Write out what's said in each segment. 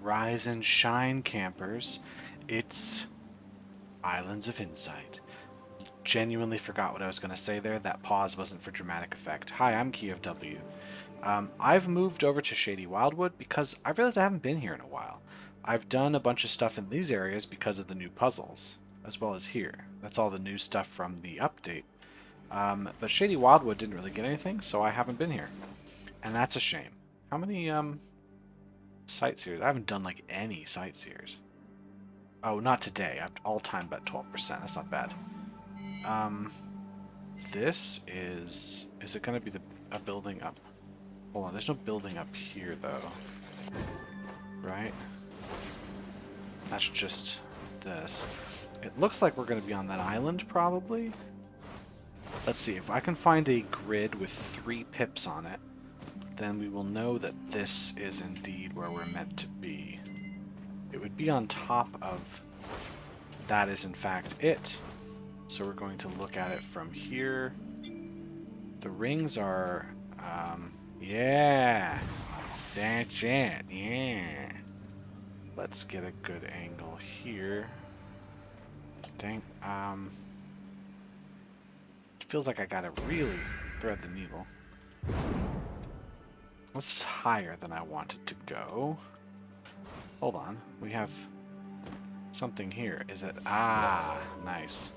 Rise and shine, campers. It's Islands of Insight. Genuinely forgot what I was going to say there. That pause wasn't for dramatic effect. Hi, I'm Key of W. I've moved over to Shady Wildwood because I realized I haven't been here in a while. I've done a bunch of stuff in these areas because of the new puzzles, as well as here. That's all the new stuff from the update. But Shady Wildwood didn't really get anything, so I haven't been here. And that's a shame. How many, sightseers? I haven't done, like, any sightseers. Oh, not today. I've all-time bet 12%. That's not bad. This is... Is it going to be a building up? Hold on, there's no building up here, though. Right? That's just this. It looks like we're going to be on that island, probably. Let's see, if I can find a grid with 3 pips on it, then we will know that this is indeed where we're meant to be. It would be on top of that is in fact it. So we're going to look at it from here. The rings are, yeah, that's it, yeah. Let's get a good angle here. Dang, it feels like I gotta really thread the needle. This is higher than I wanted to go. Hold on, we have something here. Is it? Ah, nice.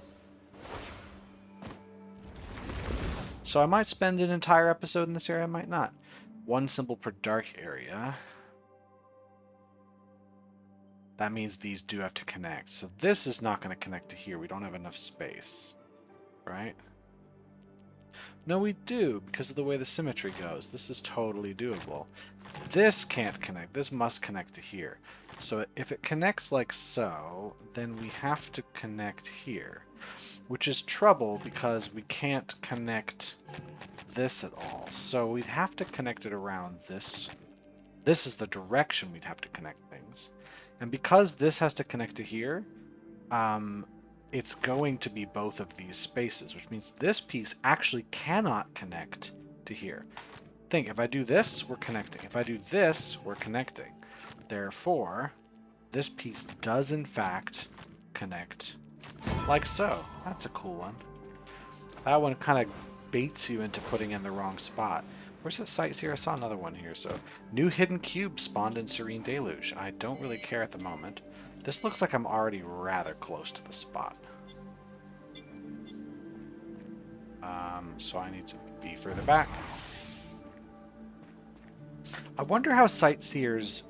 So I might spend an entire episode in this area, I might not. One symbol per dark area. That means these do have to connect. So this is not going to connect to here. We don't have enough space. Right? No, we do, because of the way the symmetry goes. This is totally doable. This can't connect. This must connect to here. So if it connects like so, then we have to connect here. Which is trouble, because we can't connect this at all. So we'd have to connect it around this. This is the direction we'd have to connect things. And because this has to connect to here, it's going to be both of these spaces, which means this piece actually cannot connect to here. Think, if I do this, we're connecting. If I do this, we're connecting. Therefore, this piece does in fact connect like so. That's a cool one. That one kind of baits you into putting in the wrong spot. Where's that sightseer? I saw another one here. So, new hidden cube spawned in Serene Deluge. I don't really care at the moment. This looks like I'm already rather close to the spot. So I need to be further back. I wonder how sightseers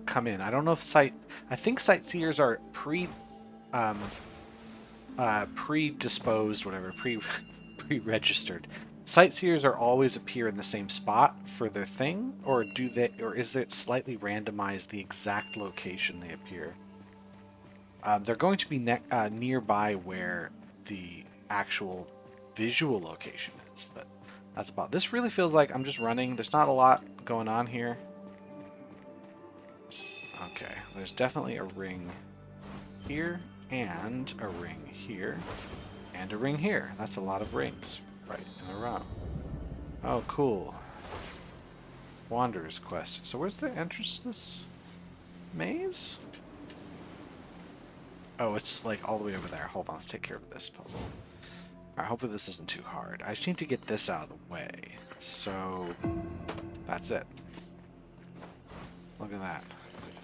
come in. I don't know if I think sightseers are predisposed, whatever, pre-registered. Sightseers are always appear in the same spot for their thing, or is it slightly randomized the exact location they appear? They're going to be nearby where the actual visual location is, but that's about. This really feels like I'm just running. There's not a lot going on here. Okay, there's definitely a ring here, and a ring here, and a ring here. That's a lot of rings right in a row. Oh, cool. Wanderer's Quest. So where's the entrance to this maze? Oh, it's like all the way over there. Hold on, let's take care of this puzzle. Alright, hopefully this isn't too hard. I just need to get this out of the way. So, that's it. Look at that.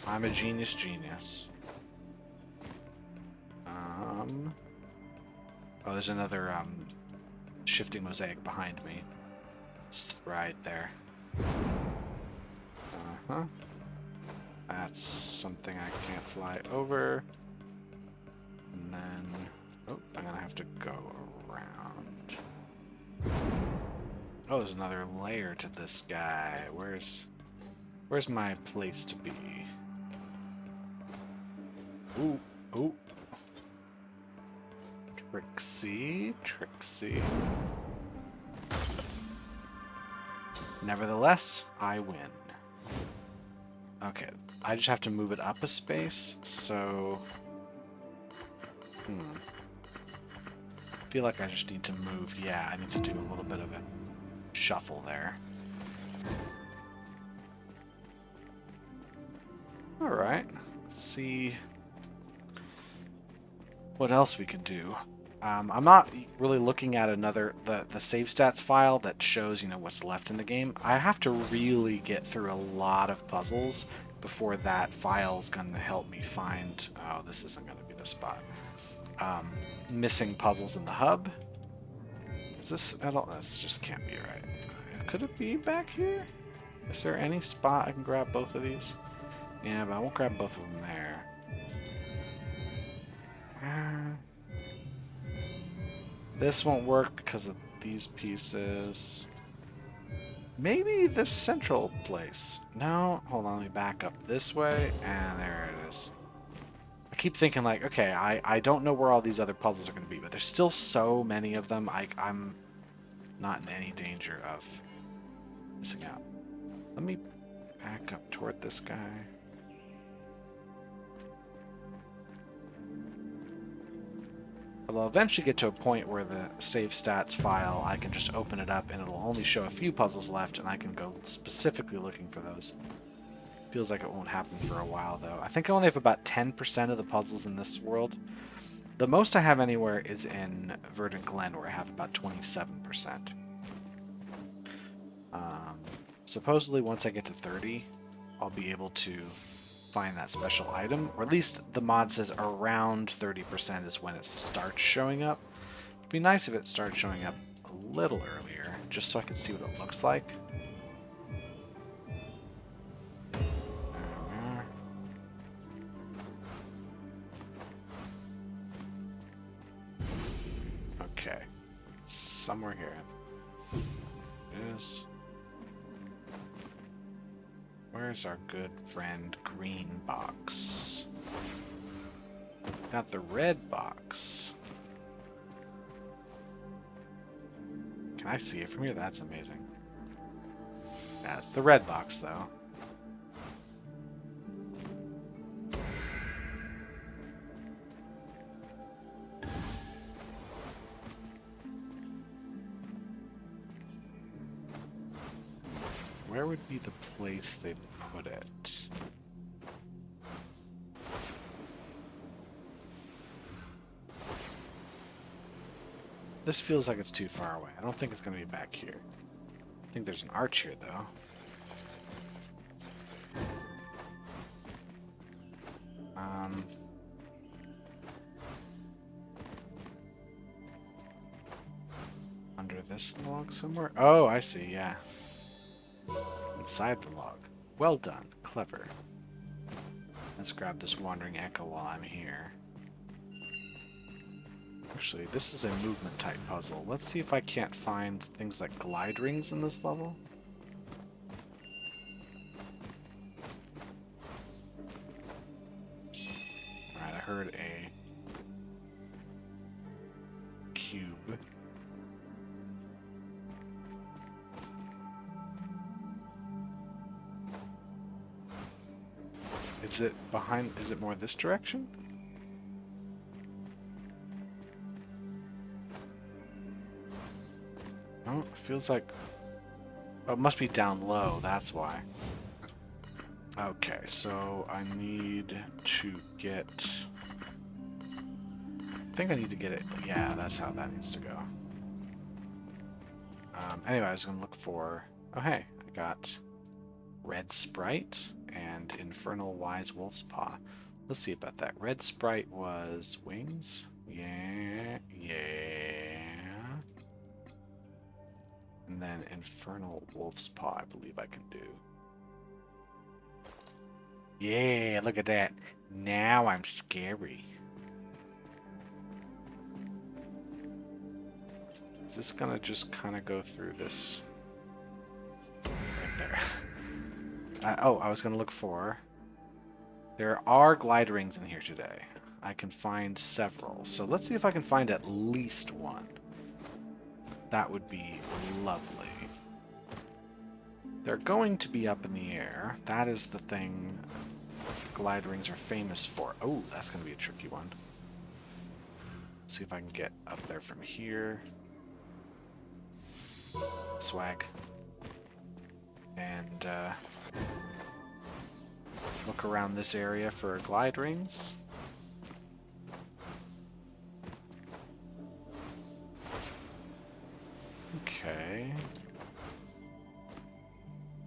I'm a genius. Oh, there's another, shifting mosaic behind me. It's right there. Uh-huh. That's something I can't fly over. And then... Oh, I'm gonna have to go around. Oh, there's another layer to this guy. Where's my place to be? Ooh, ooh. Tricksy. Nevertheless, I win. Okay, I just have to move it up a space, so... I feel like I just need to move. Yeah, I need to do a little bit of a shuffle there. Alright, let's see what else we can do. I'm not really looking at the save stats file that shows, you know, what's left in the game. I have to really get through a lot of puzzles before that file is going to help me find... Oh, this isn't going to be the spot. Missing puzzles in the hub. Is this at all? This just can't be right. Could it be back here? Is there any spot I can grab both of these? Yeah, but I won't grab both of them there. This won't work because of these pieces. Maybe this central place. No, hold on, let me back up this way, and there it is. I keep thinking like, okay, I don't know where all these other puzzles are going to be, but there's still so many of them, I'm not in any danger of missing out. Let me back up toward this guy. I'll eventually get to a point where the save stats file, I can just open it up and it'll only show a few puzzles left and I can go specifically looking for those. Feels like it won't happen for a while though. I think I only have about 10% of the puzzles in this world. The most I have anywhere is in Verdant Glen where I have about 27%. Supposedly once I get to 30, I'll be able to find that special item, or at least the mod says around 30% is when it starts showing up. It'd be nice if it started showing up a little earlier, just so I could see what it looks like. Okay, somewhere here. It is. Where's our good friend green box? Got the red box. Can I see it from here? That's amazing. Yeah, it's the red box though. Where would be the place they'd put it? This feels like it's too far away. I don't think it's going to be back here. I think there's an arch here, though. Under this log somewhere? Oh, I see, yeah. Inside the log. Well done. Clever. Let's grab this wandering echo while I'm here. Actually, this is a movement type puzzle. Let's see if I can't find things like glide rings in this level. Alright, I heard a cube. Is it behind? Is it more this direction? Oh, it feels like... Oh, it must be down low, that's why. Okay, so I need to get... I think I need to get it... Yeah, that's how that needs to go. Anyway, I was going to look for... Oh, hey, I got Red Sprite and Infernal Wise Wolf's Paw. Let's see about that. Red Sprite was wings. Yeah, yeah. And then Infernal Wolf's Paw, I believe I can do. Yeah, look at that. Now I'm scary. Is this gonna just kind of go through this? Right there. Oh, I was gonna look for... There are glide rings in here today. I can find several. So let's see if I can find at least one. That would be lovely. They're going to be up in the air. That is the thing glide rings are famous for. Oh, that's going to be a tricky one. Let's see if I can get up there from here. Swag. And, look around this area for glide rings. Okay.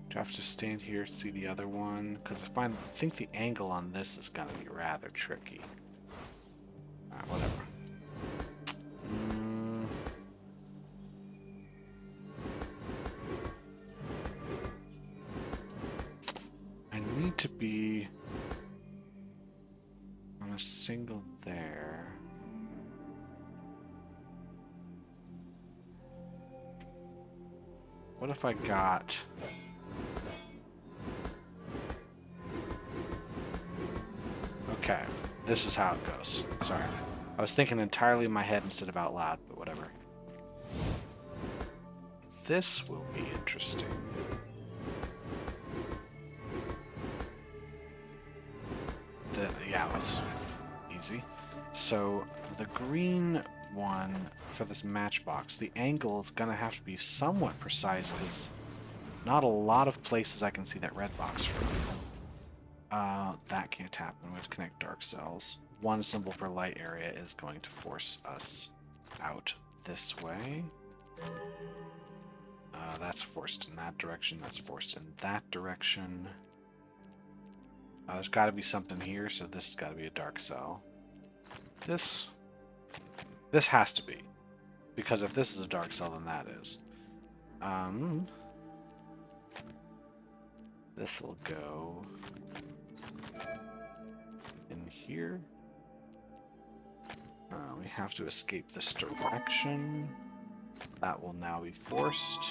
Do I have to stand here to see the other one? Because I think the angle on this is going to be rather tricky. Alright, whatever. I need to be on a single there. What if I got... Okay, this is how it goes. Sorry. I was thinking entirely in my head instead of out loud, but whatever. This will be interesting. Yeah, it was easy. So, the green one for this matchbox, the angle is going to have to be somewhat precise because not a lot of places I can see that red box from. That can't happen. We have to connect dark cells. One symbol per light area is going to force us out this way. That's forced in that direction. That's forced in that direction. There's got to be something here, so this has got to be a dark cell. This has to be. Because if this is a dark cell, then that is. This will go in here. We have to escape this direction. That will now be forced.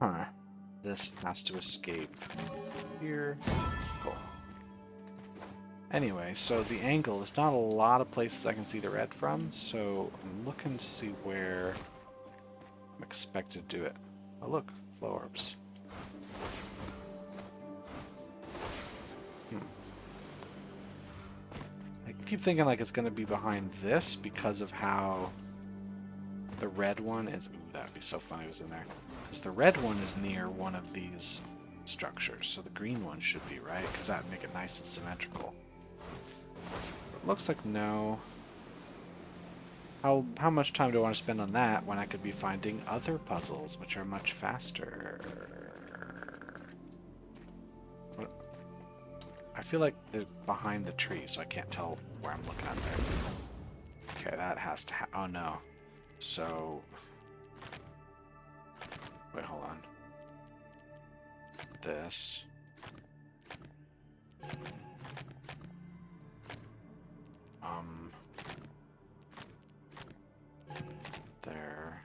Huh. This has to escape here. Cool. Anyway, so the angle is not a lot of places I can see the red from, so I'm looking to see where I'm expected to do it. Oh look, flow orbs. I keep thinking like it's going to be behind this because of how the red one is... Ooh, that'd be so funny if it was in there. Because the red one is near one of these structures, so the green one should be, right? Because that would make it nice and symmetrical. It looks like no. How much time do I want to spend on that when I could be finding other puzzles, which are much faster? What? I feel like they're behind the tree, so I can't tell where I'm looking at there. Okay, that has to oh no. So... Wait, hold on. This. There.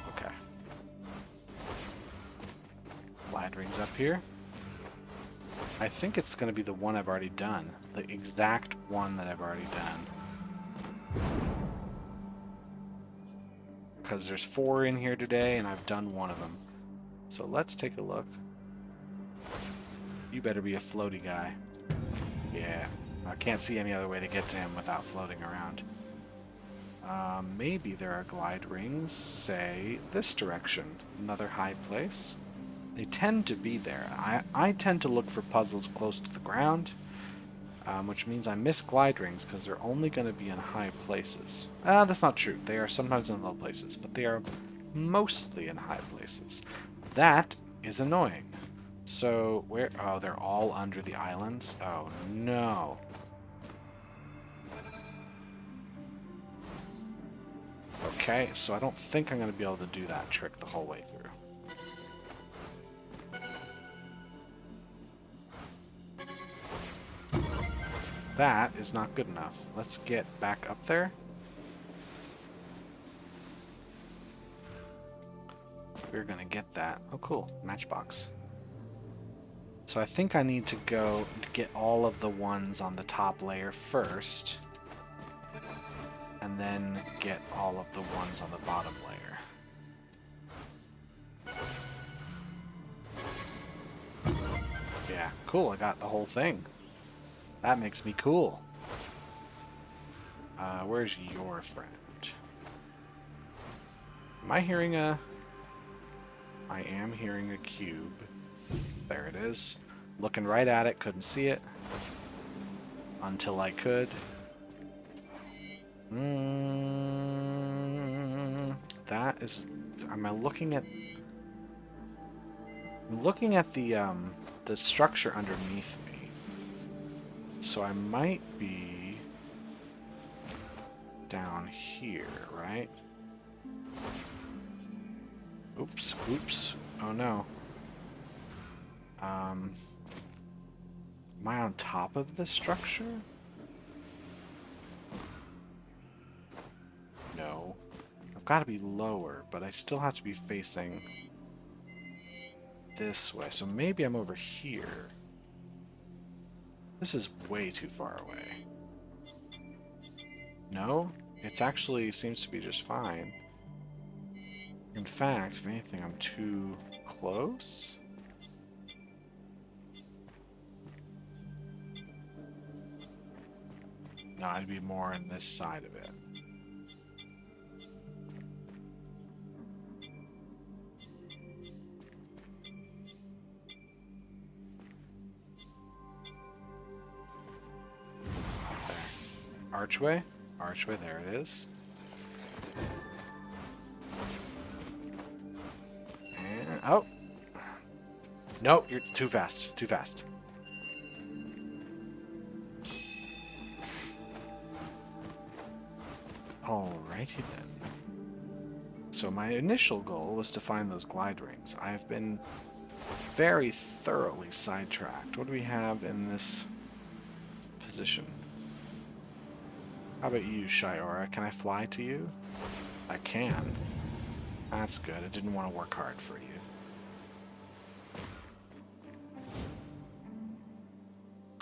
Okay. Glide rings up here. I think it's going to be the one I've already done. The exact one that I've already done. Because there's 4 in here today, and I've done one of them. So let's take a look. You better be a floaty guy. Yeah. I can't see any other way to get to him without floating around. Maybe there are glide rings, say, this direction. Another high place. They tend to be there. I tend to look for puzzles close to the ground, which means I miss glide rings because they're only going to be in high places. That's not true. They are sometimes in low places, but they are mostly in high places. That is annoying. So, where... Oh, they're all under the islands? Oh, no. Okay, so I don't think I'm going to be able to do that trick the whole way through. That is not good enough. Let's get back up there. We're gonna get that. Oh, cool. Matchbox. So I think I need to go to get all of the ones on the top layer first. And then get all of the ones on the bottom layer. Yeah, cool. I got the whole thing. That makes me cool. Where's your friend? Am I hearing a... I am hearing a cube. There it is. Looking right at it, couldn't see it. Until I could. That is... Am I looking at... I'm looking at the structure underneath me. So I might be down here, right? Oops, oops. Oh no. Am I on top of this structure? No. I've got to be lower, but I still have to be facing this way. So maybe I'm over here. This is way too far away. No, it actually seems to be just fine. In fact, if anything, I'm too close. No, I'd be more on this side of it. There. Archway? Archway, there it is. And, oh! Nope, you're too fast. Too fast. Alrighty then. So my initial goal was to find those glide rings. I've been very thoroughly sidetracked. What do we have in this position? How about you, Shiora? Can I fly to you? I can. That's good. I didn't want to work hard for you.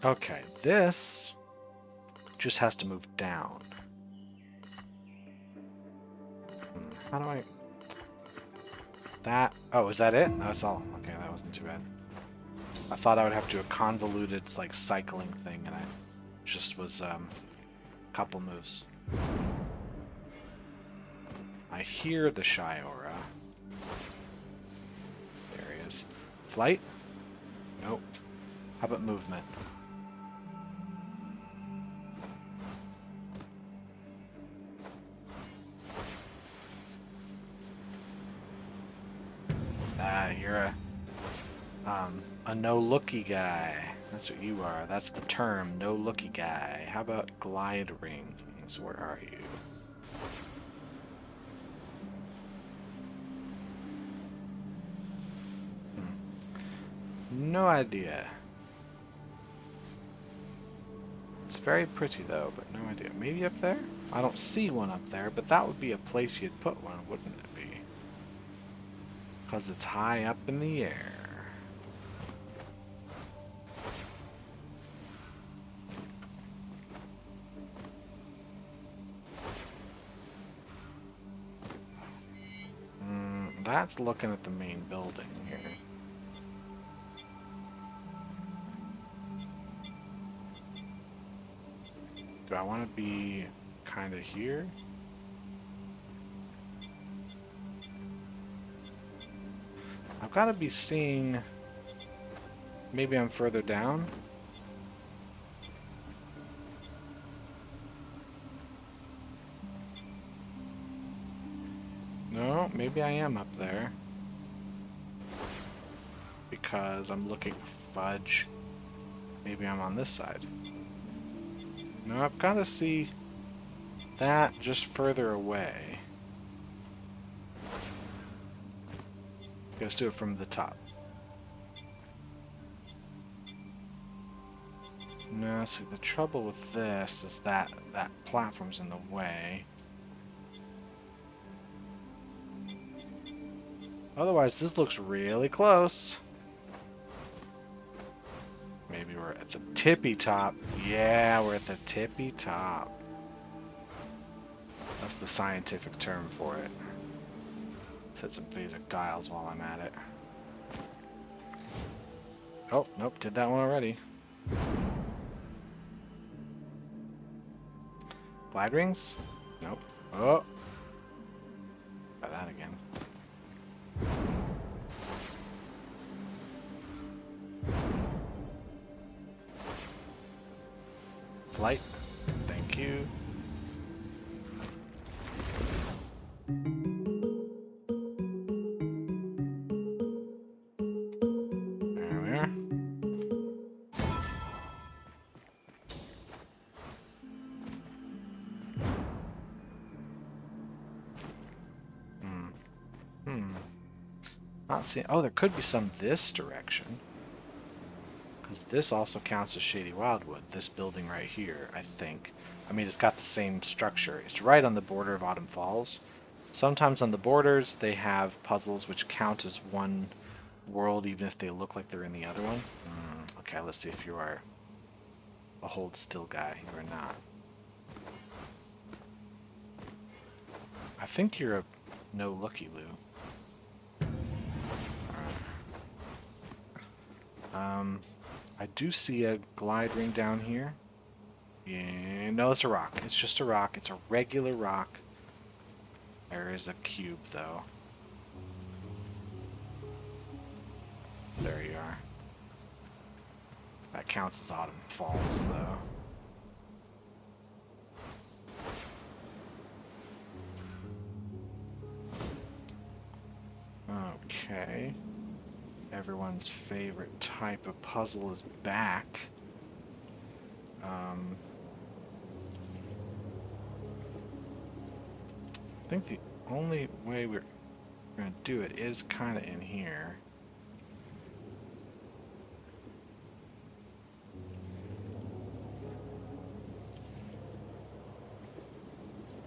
Okay, this just has to move down. How do I... That... Oh, is that it? That's all. Okay, that wasn't too bad. I thought I would have to do a convoluted, like, cycling thing, and I just was, a couple moves. I hear the Shiora. There he is. Flight? Nope. How about movement? You're a no-looky guy. That's what you are. That's the term, no-looky guy. How about glide rings? Where are you? No idea. It's very pretty though, but no idea. Maybe up there? I don't see one up there, but that would be a place you'd put one, wouldn't it be? Because it's high up in the air. That's looking at the main building here. Do I want to be kind of here? I've got to be seeing... Maybe I'm further down? No, maybe I am up there. Because I'm looking... Fudge. Maybe I'm on this side. No, I've got to see that just further away. Let's do it from the top. No, see, the trouble with this is that that platform's in the way. Otherwise, this looks really close. Maybe we're at the tippy top. Yeah, we're at the tippy top. That's the scientific term for it. Let's hit some phasic dials while I'm at it. Oh, nope, did that one already. Glide rings? Nope. Oh! Try that again. again. Flight. Thank you. There we are. Not seeing. Oh, there could be some this direction. Because this also counts as Shady Wildwood. This building right here, I think. I mean, it's got the same structure. It's right on the border of Autumn Falls. Sometimes on the borders, they have puzzles which count as one world, even if they look like they're in the other one. Okay, let's see if you are a hold still guy. You are not. I think you're a no looky Lou. I do see a glide ring down here. Yeah, no, it's a rock. It's just a rock. It's a regular rock. There is a cube, though. There you are. That counts as Autumn Falls, though. Okay. Everyone's favorite type of puzzle is back. I think the only way we're going to do it is kind of in here.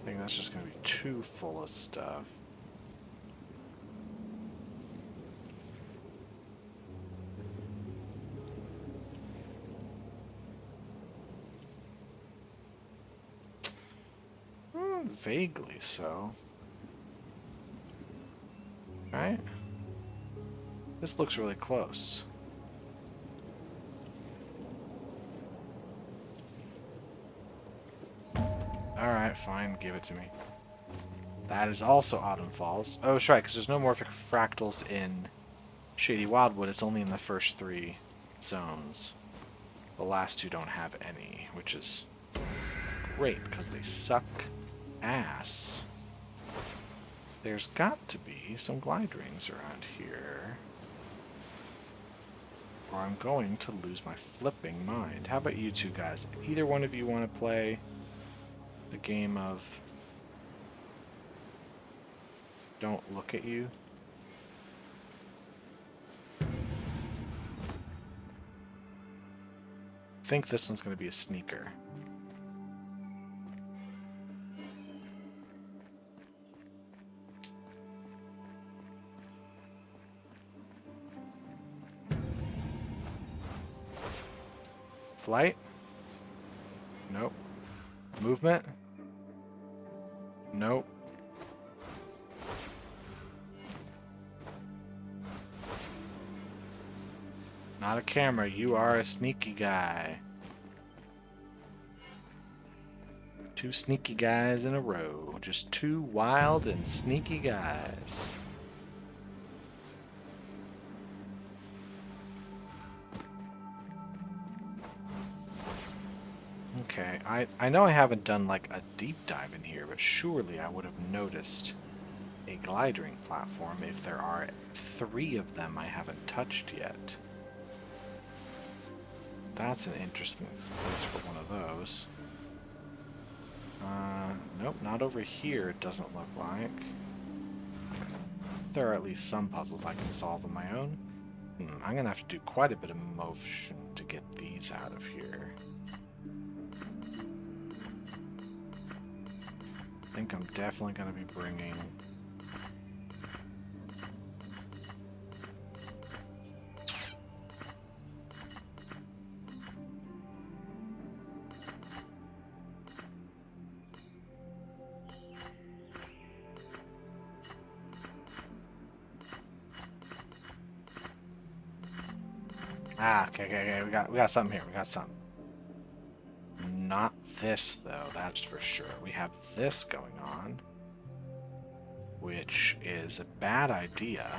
I think that's just going to be too full of stuff. Vaguely so. Right? This looks really close. Alright, fine, give it to me. That is also Autumn Falls. Oh, that's right, because there's no more fractals in Shady Wildwood. It's only in the first 3 zones. The last 2 don't have any, which is great, because they suck ass. There's got to be some glide rings around here, or I'm going to lose my flipping mind. How about you two guys? Either one of you want to play the game of don't look at you? I think this one's going to be a sneaker. Flight? Nope. Movement? Nope. Not a camera, you are a sneaky guy. 2 sneaky guys in a row. Just 2 wild and sneaky guys. Okay, I know I haven't done like a deep dive in here, but surely I would have noticed a glide ring platform if there are 3 of them I haven't touched yet. That's an interesting place for one of those. Nope, not over here, it doesn't look like. There are at least some puzzles I can solve on my own. I'm gonna have to do quite a bit of motion to get these out of here. I think I'm definitely going to be bringing okay, we got something here. We got something. Not this, though, that's for sure. We have this going on. which is a bad idea,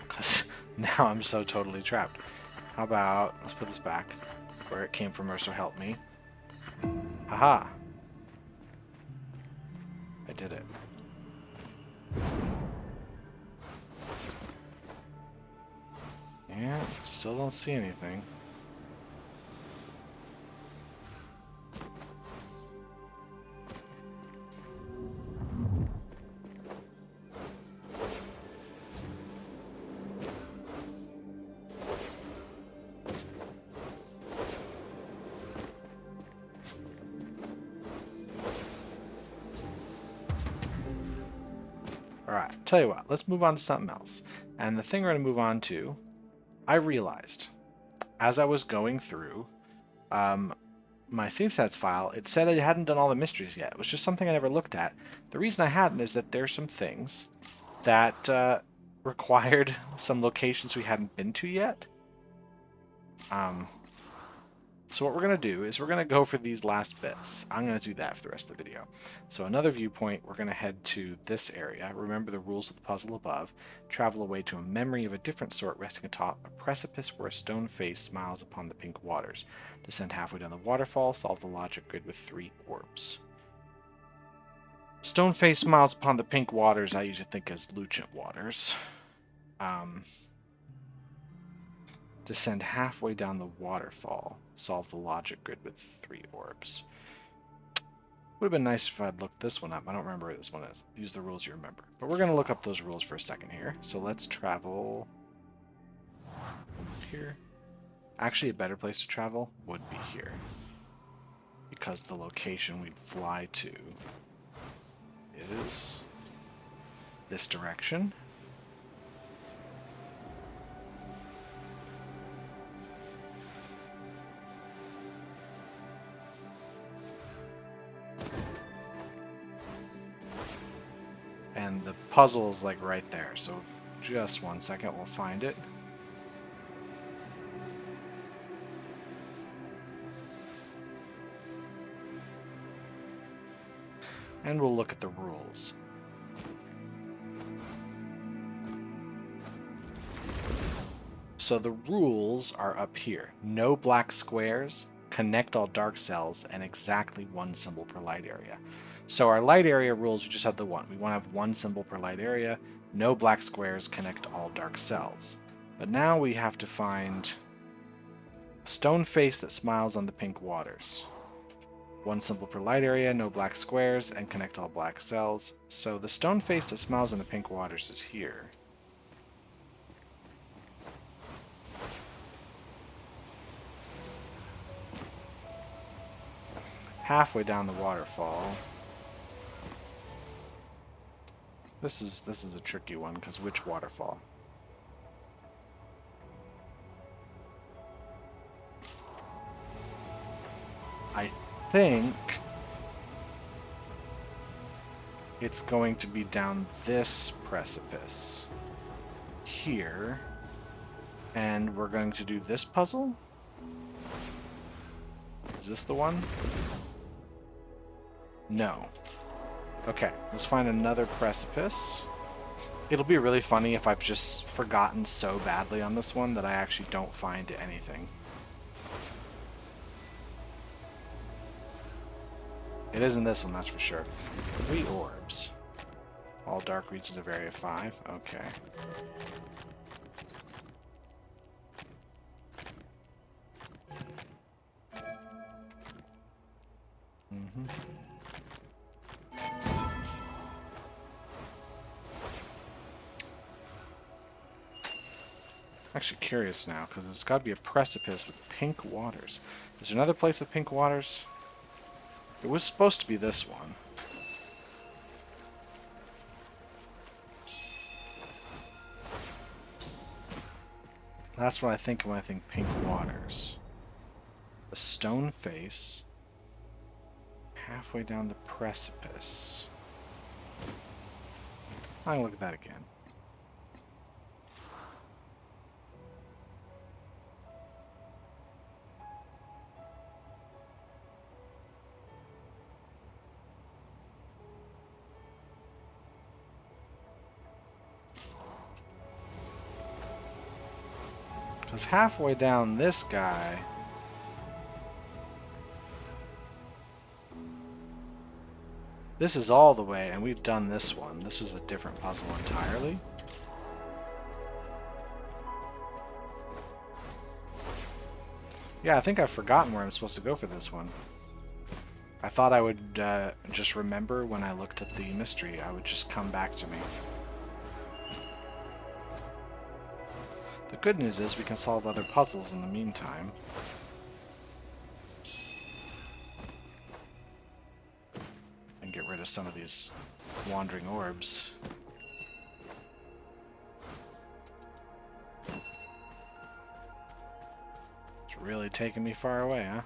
because now I'm so totally trapped. How about, let's put this back where it came from, or so help me. Haha! I did it. Yeah, still don't see anything. Alright, tell you what, let's move on to something else. And the thing we're going to move on to, I realized, as I was going through my save stats file, it said I hadn't done all the mysteries yet. It was just something I never looked at. The reason I hadn't is that there's some things that required some locations we hadn't been to yet. So what we're going to do is we're going to go for these last bits. I'm going to do that for the rest of the video. So another viewpoint, we're going to head to this area. Remember the rules of the puzzle above. Travel away to a memory of a different sort resting atop a precipice where a stone face smiles upon the pink waters. Descend halfway down the waterfall. Solve the logic grid with 3 orbs. Stone face smiles upon the pink waters I usually think as Lucent waters. Descend halfway down the waterfall. Solve the logic grid with 3 orbs. Would have been nice if I'd looked this one up. I don't remember where this one is. Use the rules you remember. But we're going to look up those rules for a second here. So let's travel here. Actually, a better place to travel would be here, because the location we'd fly to is this direction. And the puzzle is like right there, so just 1 second, we'll find it. And we'll look at the rules. So the rules are up here. No black squares, connect all dark cells, and exactly 1 symbol per light area. So our light area rules, we just have the one. We want to have 1 symbol per light area, no black squares, connect all dark cells. But now we have to find a stone face that smiles on the pink waters. 1 symbol per light area, no black squares, and connect all black cells. So the stone face that smiles on the pink waters is here. Halfway down the waterfall. This is a tricky one, because which waterfall? I think it's going to be down this precipice here, and we're going to do this puzzle. Is this the one? No. Okay, let's find another precipice. It'll be really funny if I've just forgotten so badly on this one that I actually don't find anything. It isn't this one, that's for sure. 3 orbs. All dark regions of area 5. Okay. Actually curious now, because it's got to be a precipice with pink waters. Is there another place with pink waters? It was supposed to be this one. That's what I think when I think pink waters. A stone face. Halfway down the precipice. I'm gonna look at that again. Because halfway down this guy... This is all the way, and we've done this one. This was a different puzzle entirely. Yeah, I think I've forgotten where I'm supposed to go for this one. I thought I would just remember when I looked at the mystery. I would just come back to me. The good news is we can solve other puzzles in the meantime. And get rid of some of these wandering orbs. It's really taking me far away, huh?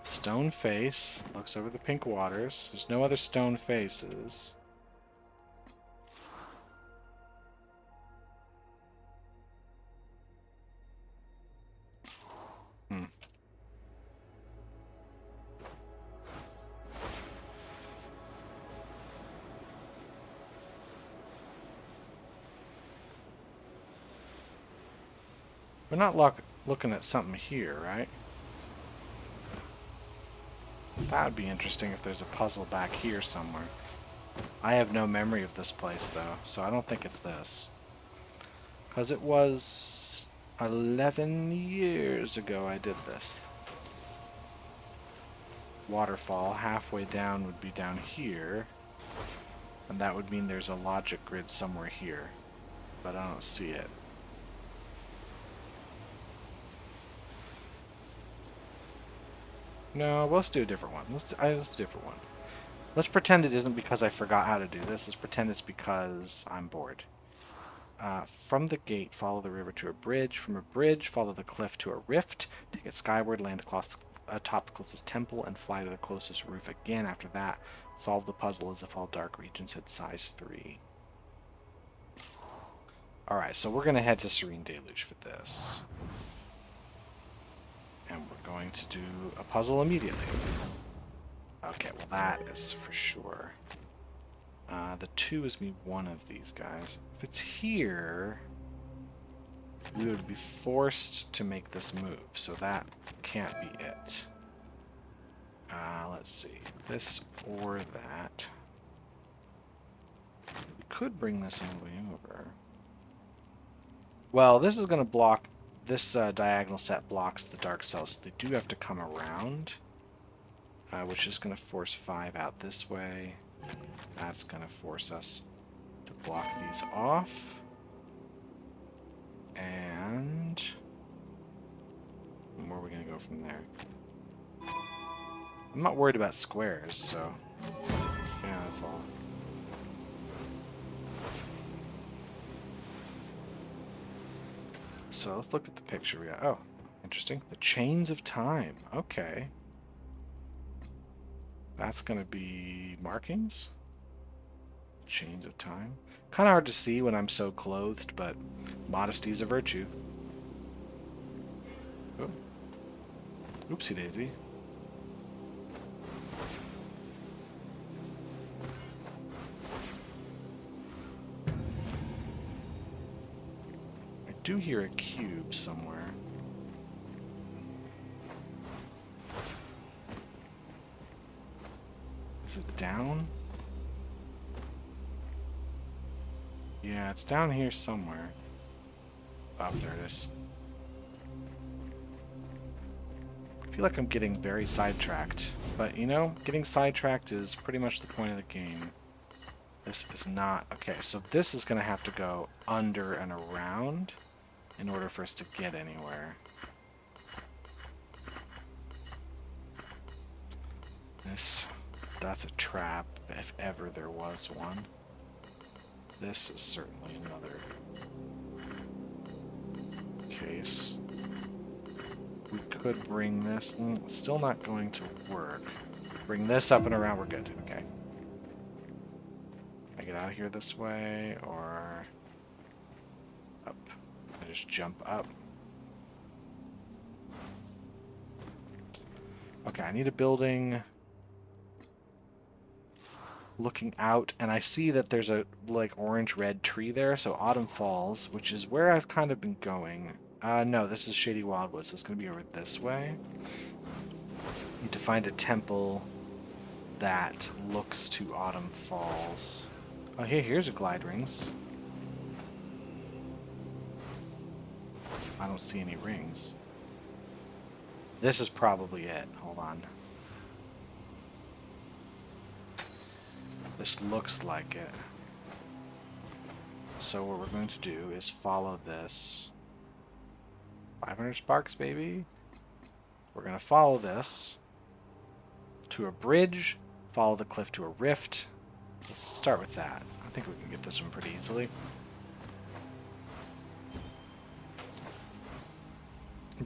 Stone face looks over the pink waters. There's no other stone faces. We're not looking at something here, right? That would be interesting if there's a puzzle back here somewhere. I have no memory of this place, though, so I don't think it's this. Because it was 11 years ago I did this. Waterfall halfway down would be down here. And that would mean there's a logic grid somewhere here. But I don't see it. No, let's do a different one. Let's do a different one. Let's pretend it isn't because I forgot how to do this. Let's pretend it's because I'm bored. From the gate, follow the river to a bridge. From a bridge, follow the cliff to a rift. Take it skyward, land atop the closest temple, and fly to the closest roof again. After that, solve the puzzle as if all dark regions had size 3. Alright, so we're going to head to Serene Deluge for this. And we're going to do a puzzle immediately. Okay, well that is for sure. The 2 is me one of these guys. If it's here, we would be forced to make this move, so that can't be it. Let's see. This or that. We could bring this all the way over. Well, this is going to block... This diagonal set blocks the dark cells, so they do have to come around, which is going to force 5 out this way. That's going to force us to block these off. And where are we going to go from there? I'm not worried about squares, so yeah, that's all. So let's look at the picture we got. Oh, interesting. The chains of time. Okay. That's going to be markings. Chains of time. Kind of hard to see when I'm so clothed, but modesty is a virtue. Oh. Oopsie daisy. I do hear a cube somewhere. Is it down? Yeah, it's down here somewhere. Oh, there it is. I feel like I'm getting very sidetracked. But, you know, getting sidetracked is pretty much the point of the game. This is not... Okay, so this is going to have to go under and around in order for us to get anywhere. That's a trap, if ever there was one. This is certainly another case. We could bring this. It's still not going to work. Bring this up and around. We're good. Okay. Can I get out of here this way or up? I just jump up. Okay, I need a building looking out, and I see that there's a like orange-red tree there, so Autumn Falls, which is where I've kind of been going. No, this is Shady Wildwood, so it's going to be over this way. Need to find a temple that looks to Autumn Falls. Oh, here's a glide rings. I don't see any rings. This is probably it. Hold on. This looks like it. So what we're going to do is follow this. 500 sparks, baby. We're going to follow this to a bridge, follow the cliff to a rift. Let's start with that. I think we can get this one pretty easily.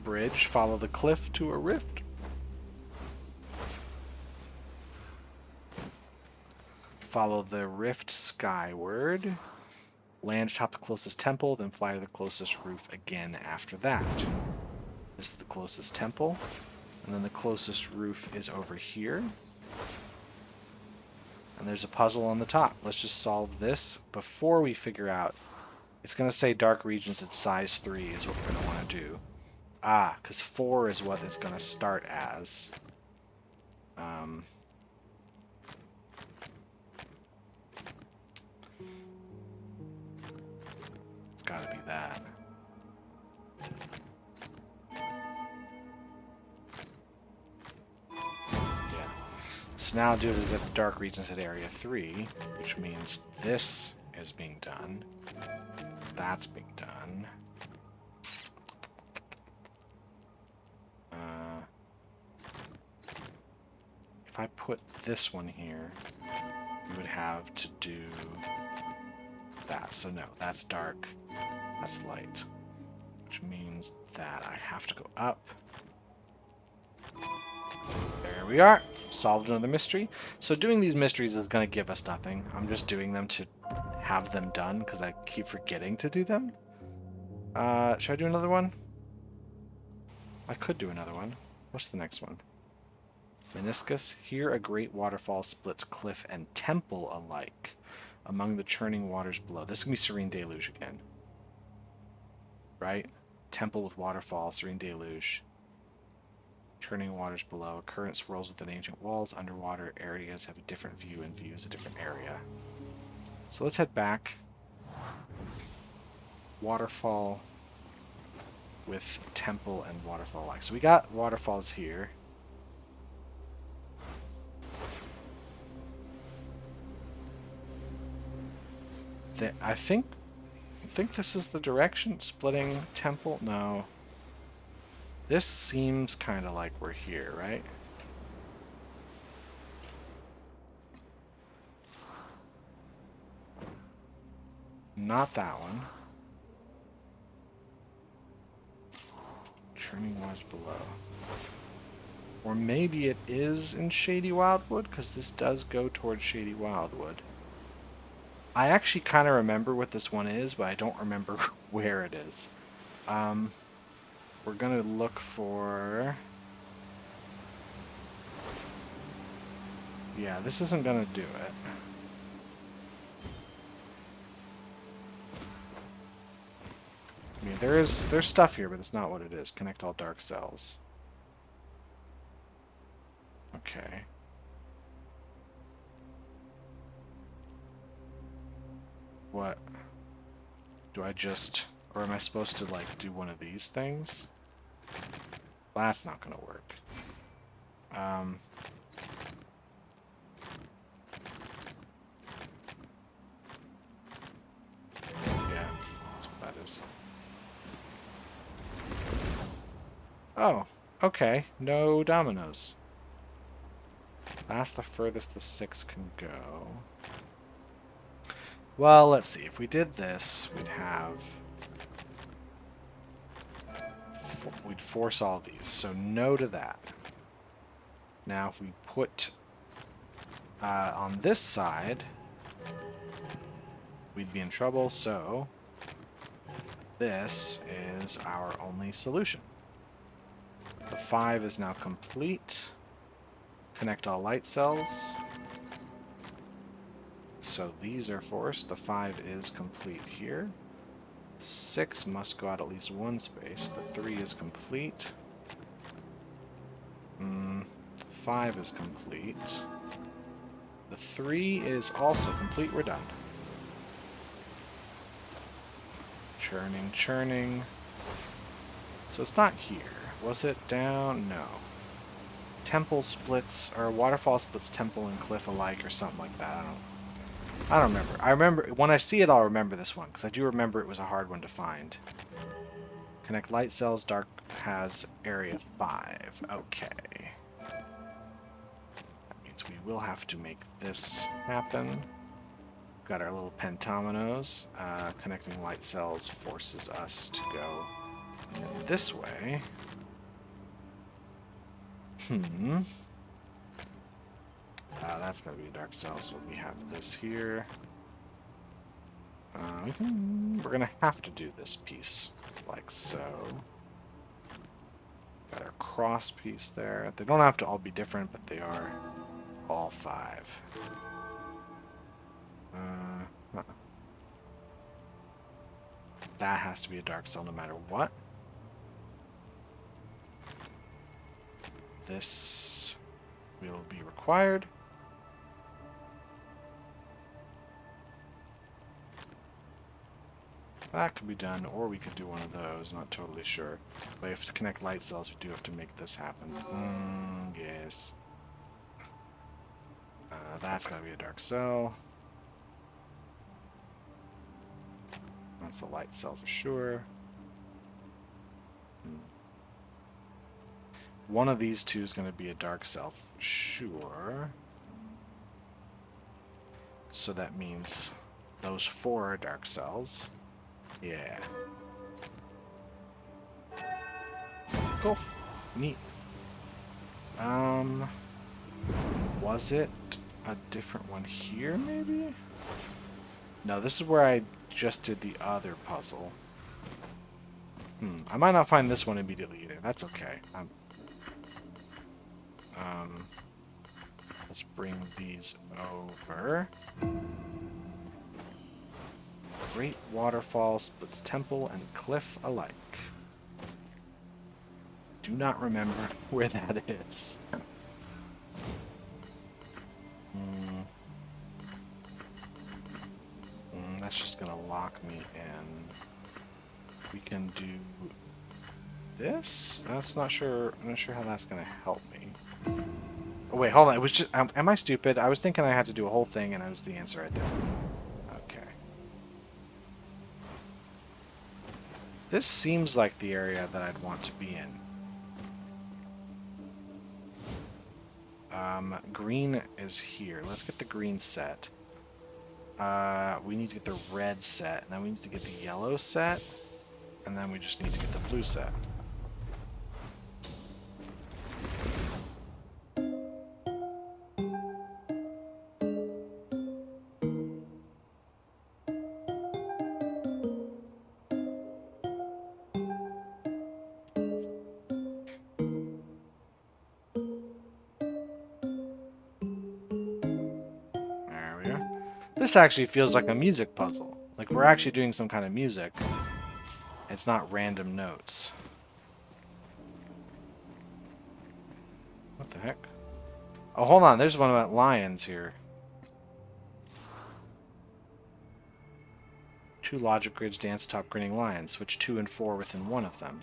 Bridge, follow the cliff to a rift. Follow the rift skyward. Land atop the closest temple, then fly to the closest roof again after that. This is the closest temple. And then the closest roof is over here. And there's a puzzle on the top. Let's just solve this before we figure out. It's going to say dark regions at size 3 is what we're going to want to do. Ah, because 4 is what it's going to start as. It's got to be that. Yeah. So now do it as if dark regions at area 3, which means this is being done. That's being done. If I put this one here, we would have to do that. So no, that's dark, that's light, which means that I have to go up. There we are. Solved another mystery. So doing these mysteries is going to give us nothing. I'm just doing them to have them done because I keep forgetting to do them. Should I do another one? I could do another one. What's the next one? Meniscus. Here a great waterfall splits cliff and temple alike among the churning waters below. This is going to be Serene Deluge again. Right? Temple with waterfall, Serene Deluge. Churning waters below. A current swirls within ancient walls. Underwater areas have a different view and views a different area. So let's head back. Waterfall with temple and waterfall alike. So we got waterfalls here. I think this is the direction. Splitting temple? No. This seems kind of like we're here, right? Not that one. Churning waters below. Or maybe it is in Shady Wildwood, because this does go towards Shady Wildwood. I actually kind of remember what this one is, but I don't remember where it is. We're going to look for... Yeah, this isn't going to do it. I mean, there's stuff here, but it's not what it is. Connect all dark cells. Okay. What? Do I just... Or am I supposed to, like, do one of these things? That's not gonna work. Yeah, that's what that is. Oh, okay. No dominoes. That's the furthest the 6 can go. Well, let's see. If we did this, we'd have... We'd force all these, so no to that. Now, if we put on this side, we'd be in trouble, so this is our only solution. The 5 is now complete. Connect all light cells. So these are forced. The 5 is complete here. 6 must go out at least one space. The 3 is complete. 5 is complete. The 3 is also complete. We're done. Churning, churning. So it's not here. Was it down? No. Temple splits, or waterfall splits temple and cliff alike, or something like that. I don't remember. I remember, when I see it, I'll remember this one, because I do remember it was a hard one to find. Connect light cells, dark has area 5. Okay. That means we will have to make this happen. Got our little pentominoes. Connecting light cells forces us to go this way. That's going to be a dark cell, so we have this here. We're going to have to do this piece, like so. Got our cross piece there. They don't have to all be different, but they are all 5. That has to be a dark cell no matter what. This will be required. That could be done, or we could do one of those, not totally sure. But we have to connect light cells, we do have to make this happen. Yes. That's gotta be a dark cell. That's a light cell for sure. One of these two is going to be a dark cell for sure. So that means those 4 are dark cells. Yeah. Cool. Neat. Was it a different one here, maybe? No, this is where I just did the other puzzle. I might not find this one immediately either. That's okay. Let's bring these over. Great waterfall splits temple and cliff alike. Do not remember where that is. That's just gonna lock me in. We can do this. That's not sure. I'm not sure how that's gonna help me. Oh wait, hold on. It was just. Am I stupid? I was thinking I had to do a whole thing, and that was the answer right there. Okay. This seems like the area that I'd want to be in. Green is here. Let's get the green set. We need to get the red set, and then we need to get the yellow set, and then we just need to get the blue set. This actually feels like a music puzzle. Like we're actually doing some kind of music. It's not random notes. What the heck? Oh, hold on. There's one about lions here. 2 logic grids dance top grinning lions. Switch 2 and 4 within one of them.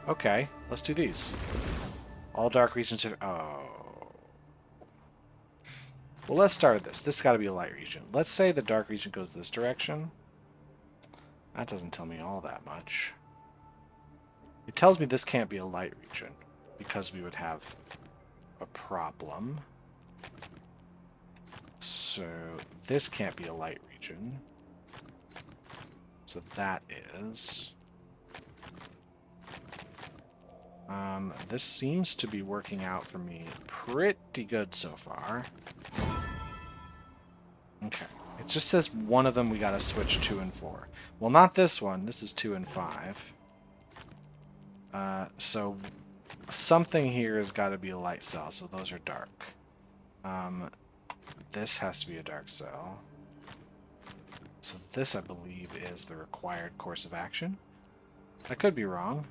Okay, let's do these. All dark regions have... Oh. Well, let's start with this. This has got to be a light region. Let's say the dark region goes this direction. That doesn't tell me all that much. It tells me this can't be a light region because we would have a problem. So this can't be a light region. So that is... this seems to be working out for me pretty good so far. Okay. It just says one of them we gotta switch 2 and 4. Well, not this one. This is 2 and 5. So something here has got to be a light cell, so those are dark. This has to be a dark cell. So this, I believe, is the required course of action. I could be wrong.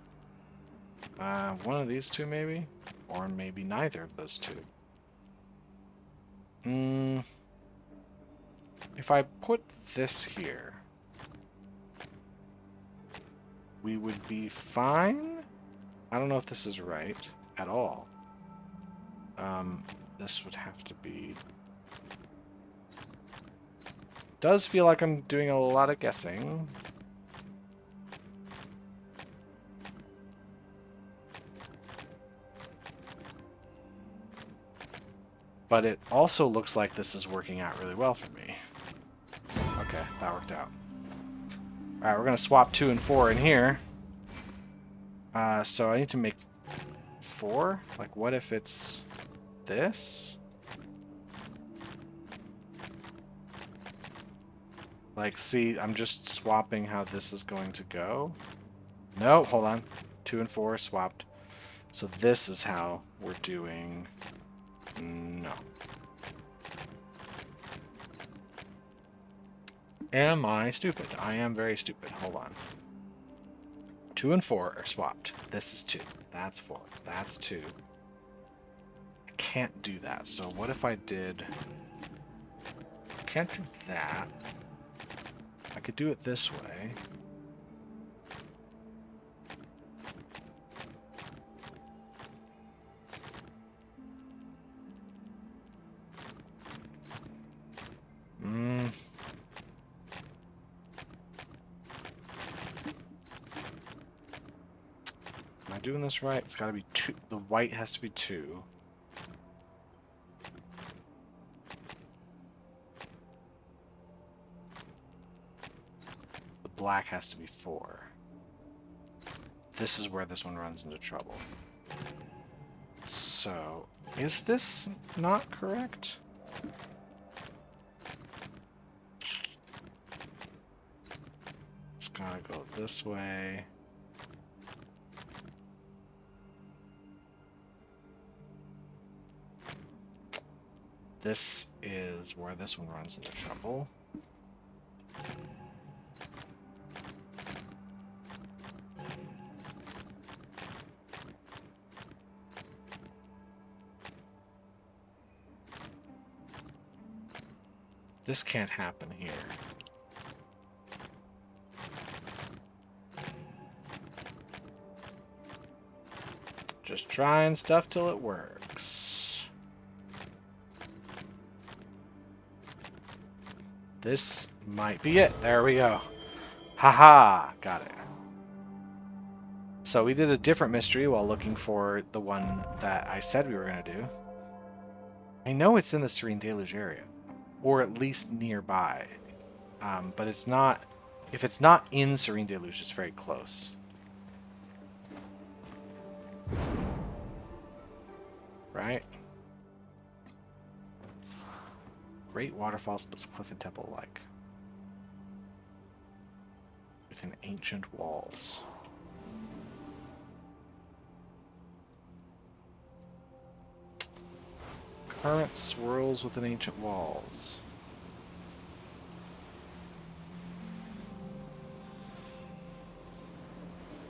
One of these two, maybe? Or maybe neither of those two. If I put this here, we would be fine? I don't know if this is right at all. This would have to be... Does feel like I'm doing a lot of guessing. But it also looks like this is working out really well for me. Okay, that worked out. Alright, we're going to swap 2 and 4 in here. So I need to make 4? Like, what if it's this? Like, see, I'm just swapping how this is going to go. No, hold on. 2 and 4 swapped. So this is how we're doing... No. Am I stupid? I am very stupid. Hold on. 2 and 4 are swapped. This is 2. That's 4. That's 2. I can't do that. So what if I did... Can't do that. I could do it this way. Am I doing this right? It's got to be 2. The white has to be 2. The black has to be 4. This is where this one runs into trouble. So, is this not correct? It's gotta go this way. This is where this one runs into trouble. This can't happen here. Just trying stuff till it works. This might be it. There we go. Haha! Got it. So we did a different mystery while looking for the one that I said we were going to do. I know it's in the Serene Deluge area. Or at least nearby. But it's not... If it's not in Serene Deluge, it's very close. Right? Great waterfall splits cliff and temple alike. Within ancient walls. Current swirls within ancient walls.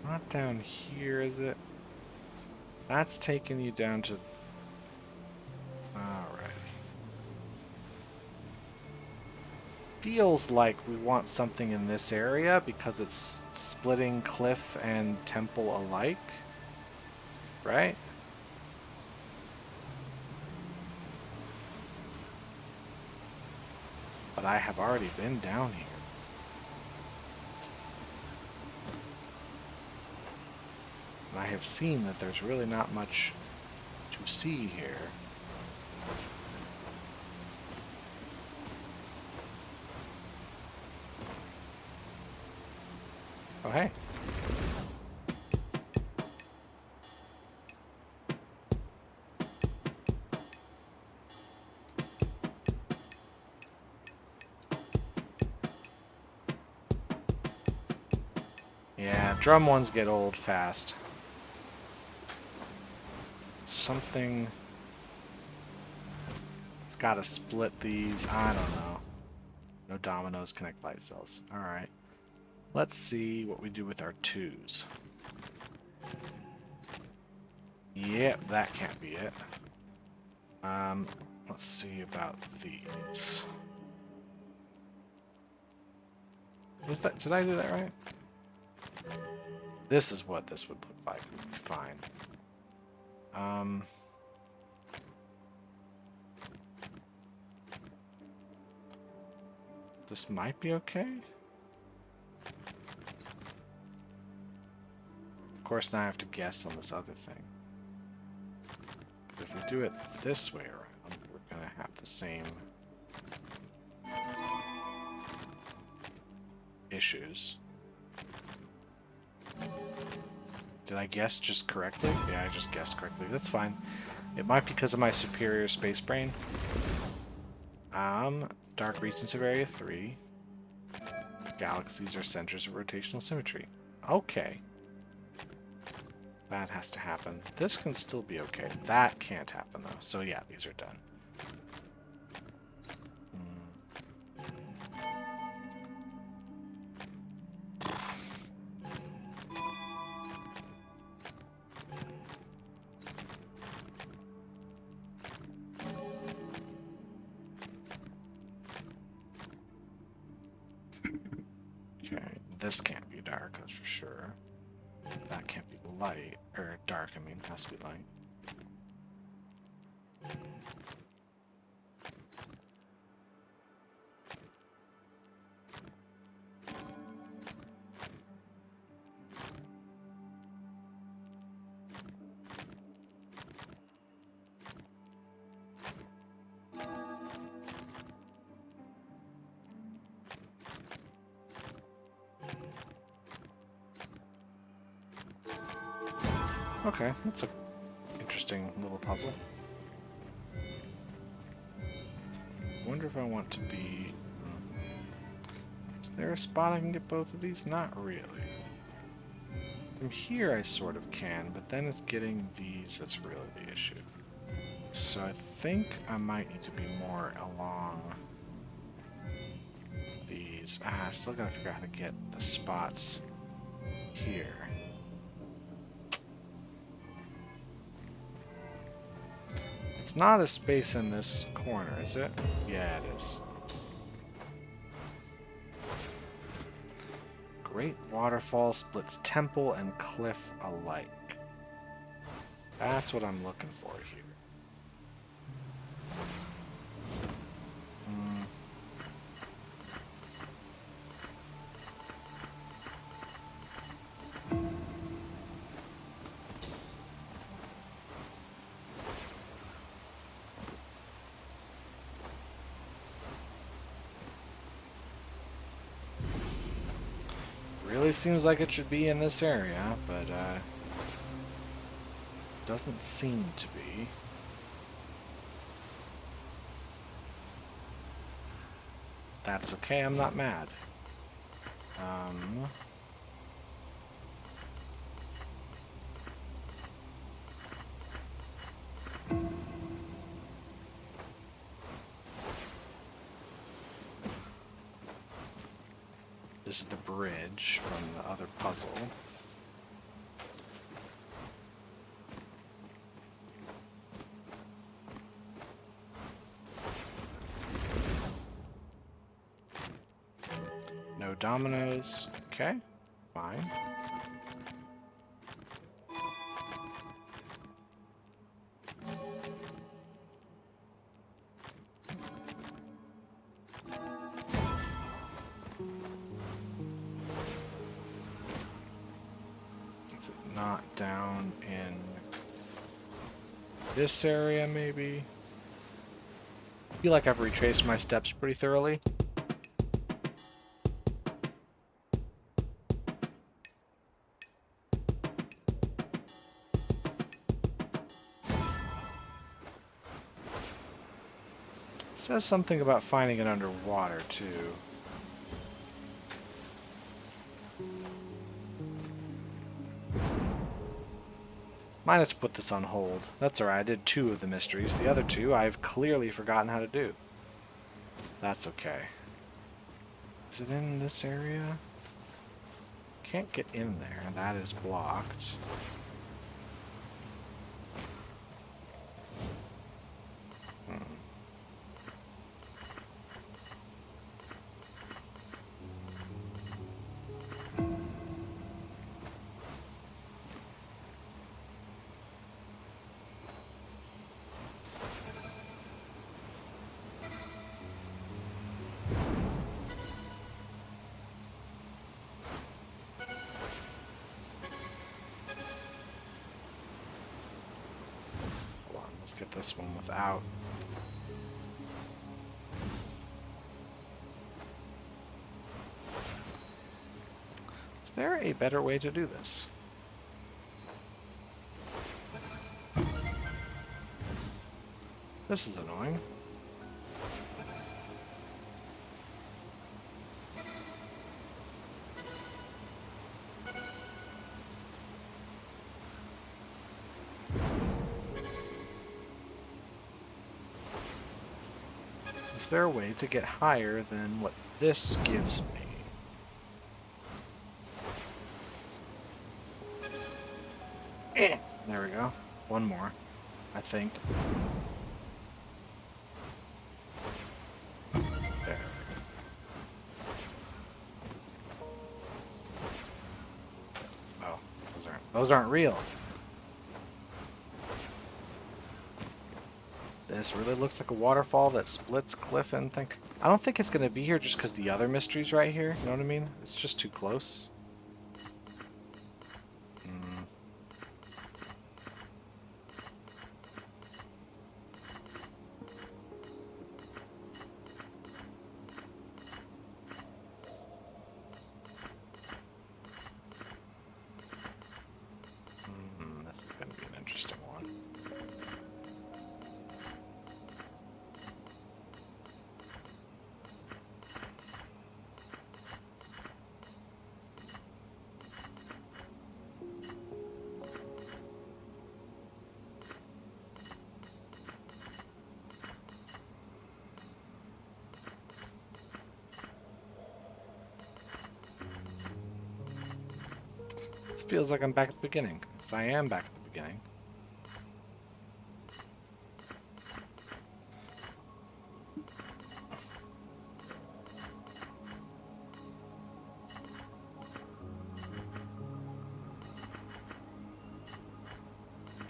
Not down here, is it? That's taking you down to... Alright. Feels like we want something in this area because it's splitting cliff and temple alike. Right? But I have already been down here. And I have seen that there's really not much to see here. hey. Yeah, drum ones get old fast. Something... It's gotta split these. I don't know. No dominoes connect light cells. Alright. Let's see what we do with our 2s. Yep, that can't be it. Let's see about these. Was that... Did I do that right? This is what this would look like. It would be fine. This might be okay. Of course, now I have to guess on this other thing. Because if we do it this way around, we're going to have the same issues. Did I guess just correctly? Yeah, I just guessed correctly. That's fine. It might be because of my superior space brain. Dark regions of Area 3. Galaxies are centers of rotational symmetry. Okay. That has to happen. This can still be okay. That can't happen, though. So yeah, these are done. This can't be dark, that's for sure. That can't be light. Or dark, I mean. It has to be light. Okay, that's an interesting little puzzle. I wonder if I want to be... Is there a spot I can get both of these? Not really. From here I sort of can, but then it's getting these that's really the issue. So I think I might need to be more along these. I still gotta figure out how to get the spots here. It's not a space in this corner, is it? Yeah, it is. Great waterfall splits temple and cliff alike. That's what I'm looking for here. Really seems like it should be in this area, but doesn't seem to be. That's okay, I'm not mad. This is the bridge from the other puzzle. No dominoes. Okay, fine. Is it not down in this area, maybe? I feel like I've retraced my steps pretty thoroughly. says something about finding it underwater, too. Might have to put this on hold. That's alright, I did 2 of the mysteries. The other 2 I've clearly forgotten how to do. That's okay. Is it in this area? Can't get in there. That is blocked. Let's get this one without. Is there a better way to do this? This is annoying. Is there a way to get higher than what this gives me? There we go. One more, I think. There. Oh, those aren't real. This really looks like a waterfall that splits cliff and thing. I don't think it's going to be here just because the other mystery's right here. You know what I mean? It's just too close. This is going to be an interesting one. This feels like I'm back at the beginning. Because I am back at the beginning.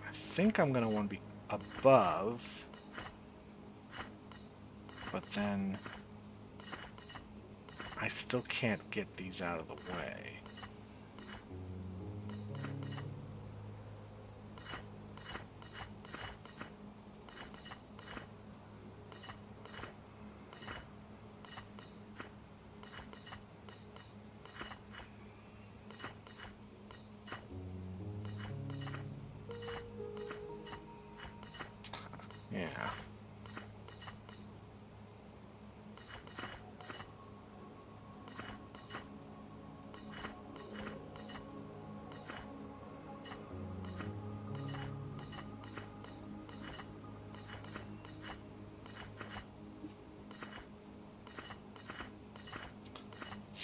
I think I'm going to want to be above. But then I still can't get these out of the way. Yeah.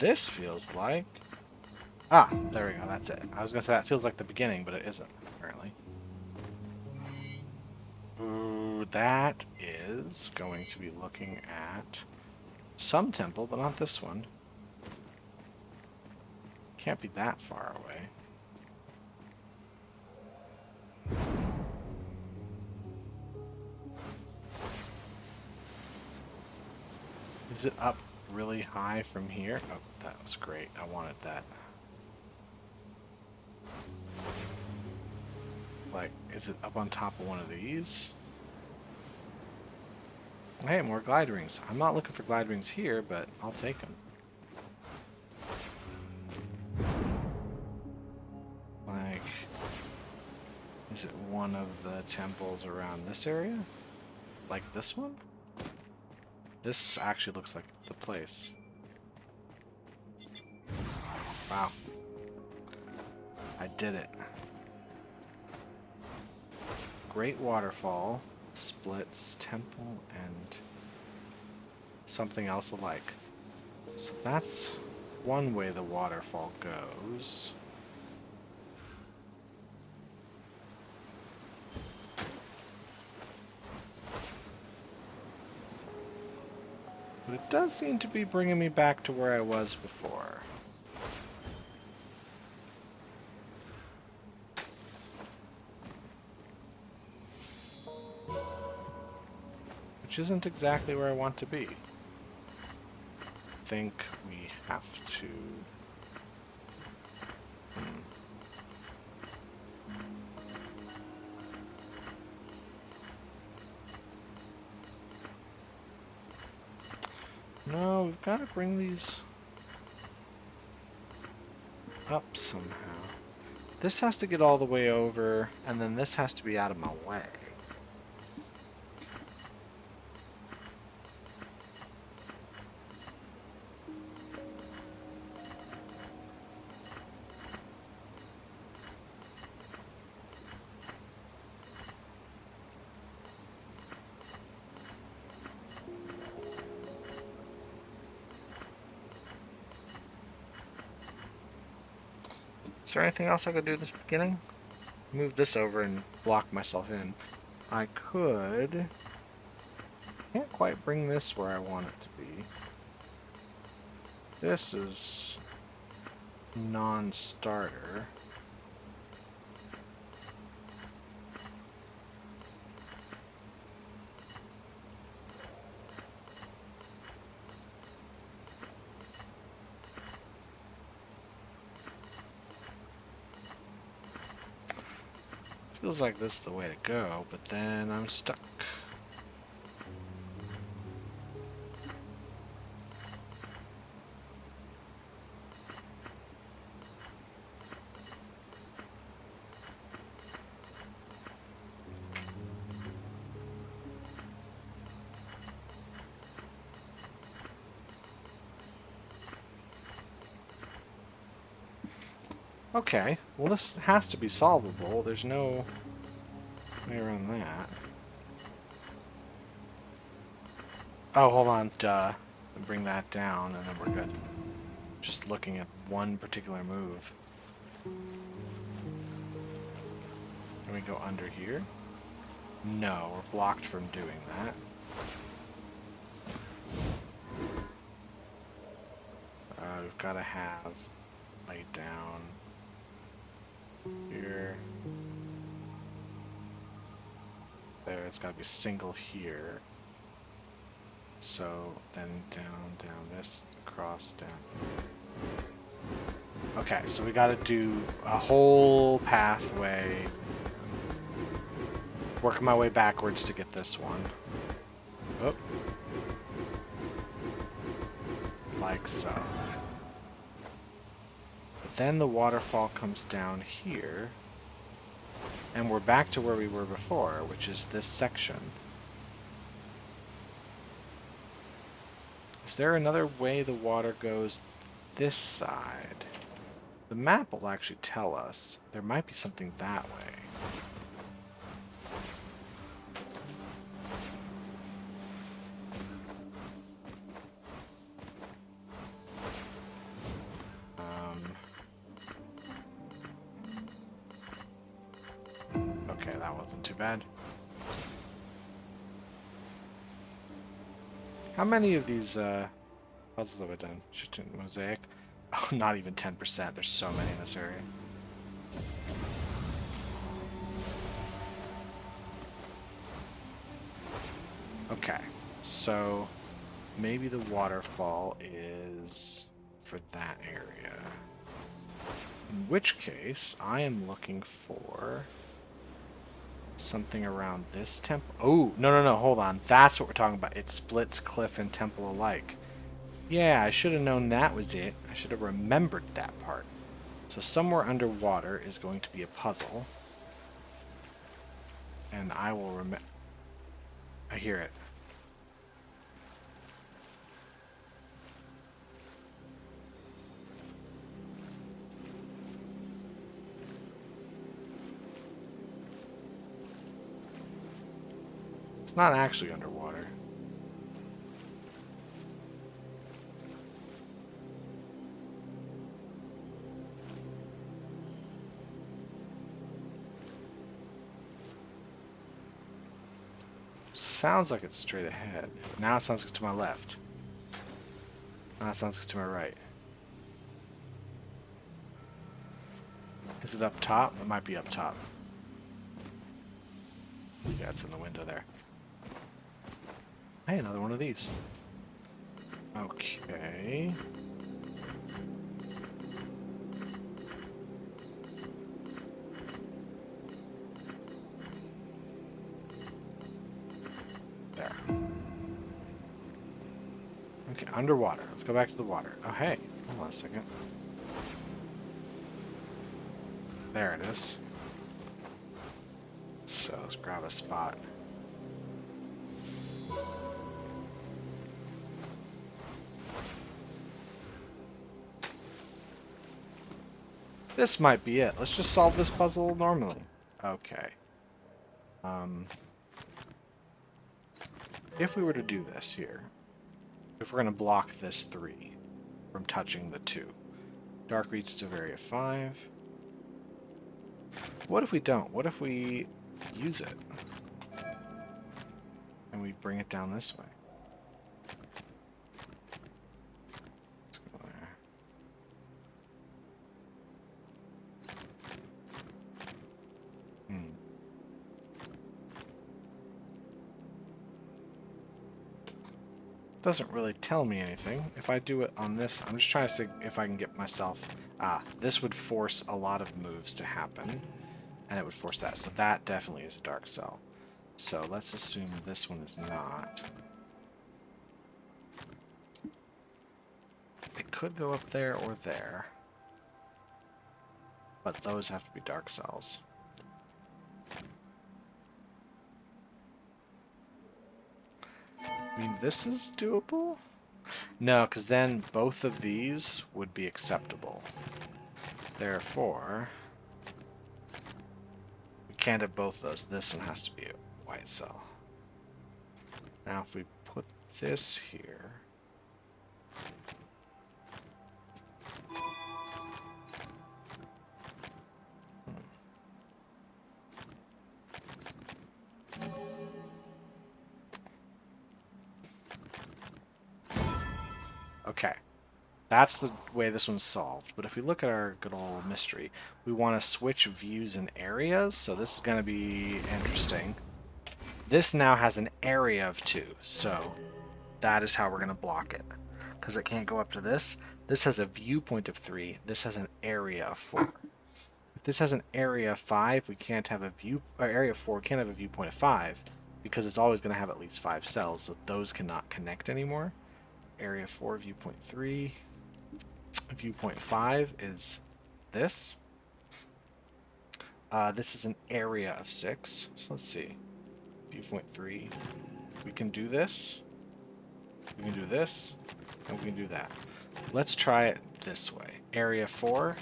This feels like... Ah, there we go, that's it. I was going to say that feels like the beginning, but it isn't, apparently. Ooh, that is going to be looking at some temple, but not this one. Can't be that far away. Is it up really high from here? Oh, that was great. I wanted that. Like, is it up on top of one of these? Hey, more glide rings. I'm not looking for glide rings here, but I'll take them. Like, is it one of the temples around this area? Like this one? This actually looks like the place. Wow. I did it. Great waterfall, splits, temple, and something else alike. So that's one way the waterfall goes. But it does seem to be bringing me back to where I was before. Which isn't exactly where I want to be. I think we have to... No, we've got to bring these up somehow. This has to get all the way over, and then this has to be out of my way. Is there anything else I could do at this beginning? Move this over and block myself in. I could... Can't quite bring this where I want it to be. This is non-starter. Feels like this is the way to go, but then I'm stuck. Okay, well this has to be solvable. There's no way around that. Oh, hold on, duh. Bring that down and then we're good. Just looking at one particular move. Can we go under here? No, we're blocked from doing that. We've got to have lay down here. There, it's got to be single here. So then down, this, across, down. Okay, so we got to do a whole pathway. Working my way backwards to get this one. Oh. Like so. Then the waterfall comes down here. And we're back to where we were before, which is this section. Is there another way the water goes this side? The map will actually tell us. There might be something that way. Okay, that wasn't too bad. How many of these puzzles have I done? Mosaic? Oh, not even 10%. There's so many in this area. Okay, so maybe the waterfall is for that area. In which case, I am looking for something around this temple. Oh, no, hold on. That's what we're talking about. It splits cliff and temple alike. Yeah, I should have known that was it. I should have remembered that part. So somewhere underwater is going to be a puzzle. And I will remember... I hear it. not actually underwater. Sounds like it's straight ahead. Now it sounds like it's to my left. Now it sounds like it's to my right. Is it up top? It might be up top. Yeah, it's in the window there. Hey, another one of these. Okay. There. Okay, underwater. Let's go back to the water. Oh, hey. Hold on a second. There it is. So let's grab a spot. This might be it. Let's just solve this puzzle normally. Okay. If we were to do this here, if we're going to block this 3 from touching the 2, dark regions of area 5. What if we don't? What if we use it and we bring it down this way? Let's go there. Doesn't really tell me anything. If I do it on this, I'm just trying to see if I can get myself... this would force a lot of moves to happen, and it would force that. So that definitely is a dark cell. So let's assume this one is not. It could go up there or there, but those have to be dark cells. I mean, this is doable? No, because then both of these would be acceptable. Therefore, we can't have both of those. This one has to be a white cell. Now, if we put this here... Okay, that's the way this one's solved. But if we look at our good old mystery, we want to switch views and areas. So this is going to be interesting. This now has an area of 2. So that is how we're going to block it. Because it can't go up to this. This has a viewpoint of 3. This has an area of 4. If this has an area of 5, we can't have a view... Or area of 4, we can't have a viewpoint of 5. Because it's always going to have at least 5 cells. So those cannot connect anymore. Area 4, viewpoint 3. Viewpoint 5 is this. This is an area of 6. So let's see. Viewpoint 3. We can do this. We can do this. And we can do that. Let's try it this way. Area 4.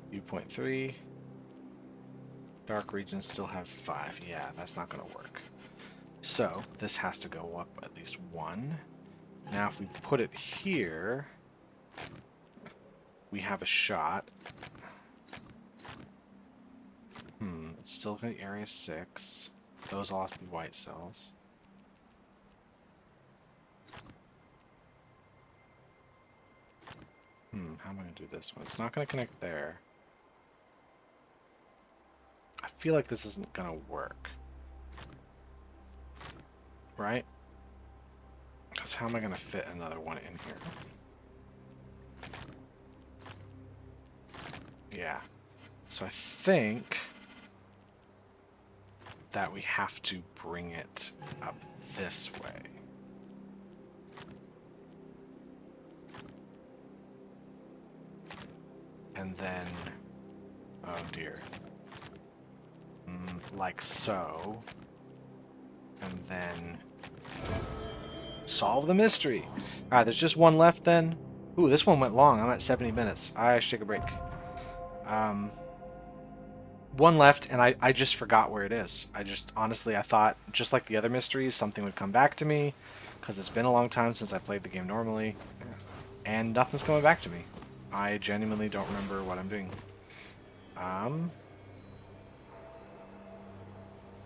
Viewpoint 3. Dark regions still have 5. Yeah, that's not going to work. So this has to go up at least 1. Now if we put it here, we have a shot. It's still going to be area 6. Those all have to be white cells. How am I going to do this one? It's not going to connect there. I feel like this isn't going to work. Right? Because how am I going to fit another one in here? Yeah. So I think that we have to bring it up this way. And then... Oh dear. Like so. And then... solve the mystery. Alright, there's just one left then. Ooh, this one went long. I'm at 70 minutes. I should take a break. One left, and I just forgot where it is. Honestly, I thought, just like the other mysteries, something would come back to me, because it's been a long time since I played the game normally, and nothing's coming back to me. I genuinely don't remember what I'm doing.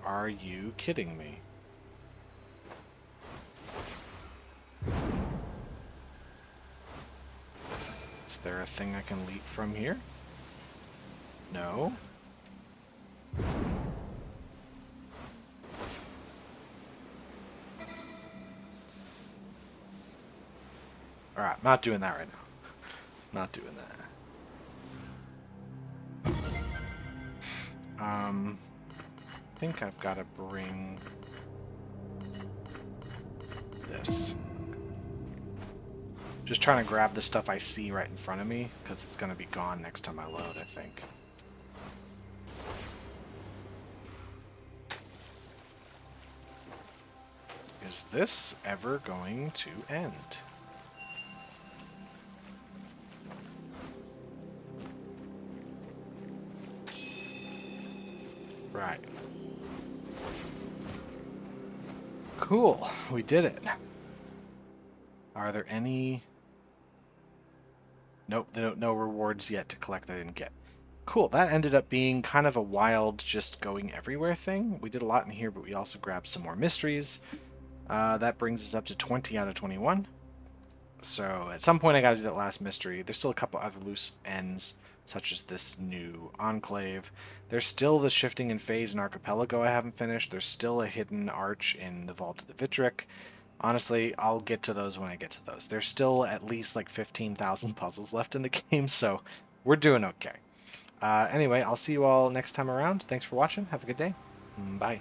Are you kidding me? Is there a thing I can leap from here? No. Alright, not doing that right now. Not doing that. I think I've got to bring this. Just trying to grab the stuff I see right in front of me, because it's going to be gone next time I load, I think. Is this ever going to end? Right. Cool. We did it. Are there any... Nope, no rewards yet to collect that I didn't get. Cool, that ended up being kind of a wild, just going everywhere thing. We did a lot in here, but we also grabbed some more mysteries. That brings us up to 20 out of 21. So at some point I gotta do that last mystery. There's still a couple other loose ends, such as this new enclave. There's still the shifting in phase and archipelago I haven't finished. There's still a hidden arch in the Vault of the Vitric. Honestly, I'll get to those when I get to those. There's still at least like 15,000 puzzles left in the game, so we're doing okay. Anyway, I'll see you all next time around. Thanks for watching. Have a good day. Bye.